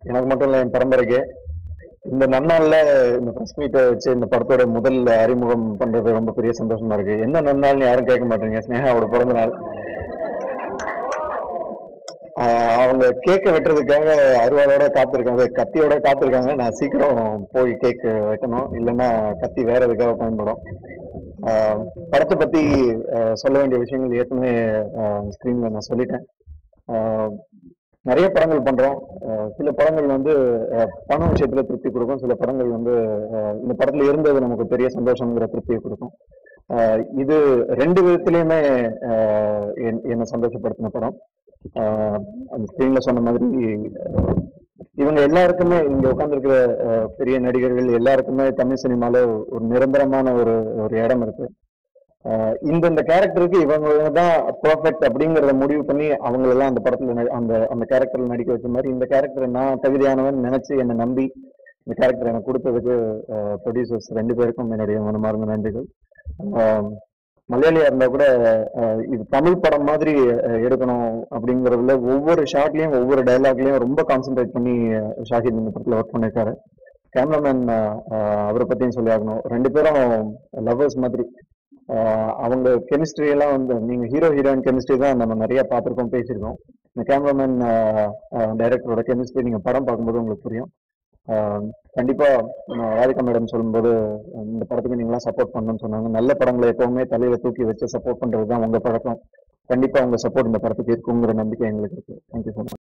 எனக்கு மட்டும் இல்லை, என் பரம்பரைக்கு. இந்த நன்னாள்ல இந்த பிரஸ் மீட்டை வச்சு இந்த படத்தோட முதல் அறிமுகம் பண்றது ரொம்ப பெரிய சந்தோஷமா இருக்கு. என்ன நன்னாள்னு யாரும் கேட்க மாட்டீங்க. ஸ்னேகாவோட பிறந்த நாள். அவங்க கேக்க வெட்டுறதுக்காக அருவாளோட காத்திருக்காங்க, கத்தியோட காத்திருக்காங்க. நான் சீக்கிரம் போய் கேக் வெட்டணும், இல்லைன்னா கத்தி வேற எதுக்காக பயன்படும். படத்தை பத்தி சொல்ல வேண்டிய விஷயங்கள் ஏற்கனவே ஸ்கிரீன்ல நான் சொல்லிட்டேன். நிறைய படங்கள் பண்றோம். சில படங்கள் வந்து பண விஷயத்துல திருப்தி கொடுக்கும், சில படங்கள் வந்து இந்த படத்துல இருந்தது நமக்கு பெரிய சந்தோஷங்கிற திருப்தியை கொடுக்கும். இது ரெண்டு விதத்திலயுமே என்னை சந்தோஷப்படுத்தின படம். அந்த ஸ்கிரீன்ல சொன்ன மாதிரி இவங்க எல்லாருக்குமே, இங்க உட்கார்ந்துருக்கிற பெரிய நடிகர்கள் எல்லாருக்குமே தமிழ் சினிமால ஒரு நிரந்தரமான ஒரு இடம் இருக்கு. இந்த கேரக்டருக்கு இவங்க தான் பெர்ஃபெக்ட் அப்படிங்கறத முடிவு பண்ணி அவங்களெல்லாம் அந்த படத்துல அந்த கேரக்டர்ல நடிக்க வச்ச மாதிரி இந்த கேரக்டரை நான் தகுதியானவன் நினைச்சு என்னை நம்பி இந்த கேரக்டர் எனக்கு கொடுத்ததுக்கு ப்ரொடியூசர்ஸ் ரெண்டு பேருக்கும் என்னுடைய மனமார்ந்த நன்றிகள். மலையாளியா இருந்தா கூட இது தமிழ் படம் மாதிரி எடுக்கணும் அப்படிங்கறதுல ஒவ்வொரு ஷாட்லயும் ஒவ்வொரு டைலாக்லயும் ரொம்ப கான்சென்ட்ரேட் பண்ணி ஷாஹித் இந்த படத்துல ஒர்க் பண்ணிருக்காரு. கேமராமேன் அவரை பத்தியும் சொல்லி ஆகணும். ரெண்டு பேரும் லவ்வர்ஸ் மாதிரி. அவங்க கெமிஸ்ட்ரி எல்லாம் வந்து நீங்க ஹீரோ ஹீரோயின் கெமிஸ்ட்ரி தான் நம்ம நிறைய பார்த்துருக்கோம், பேசியிருக்கோம். இந்த கேமராமேன் டைரக்டரோட கெமிஸ்ட்ரி நீங்க படம் பார்க்கும்போது உங்களுக்கு புரியும். கண்டிப்பா ராதிகா மேடம் சொல்லும்போது இந்த படத்துக்கு நீங்களாம் சப்போர்ட் பண்ணணும்னு சொன்னாங்க. நல்ல படங்களை எப்பவுமே தலையில தூக்கி வச்சு சப்போர்ட் பண்றதுதான் உங்க பழக்கம். கண்டிப்பா உங்க சப்போர்ட் இந்த படத்துக்கு இருக்குங்கிற நம்பிக்கை எங்களுக்கு இருக்கு. Thank you so much.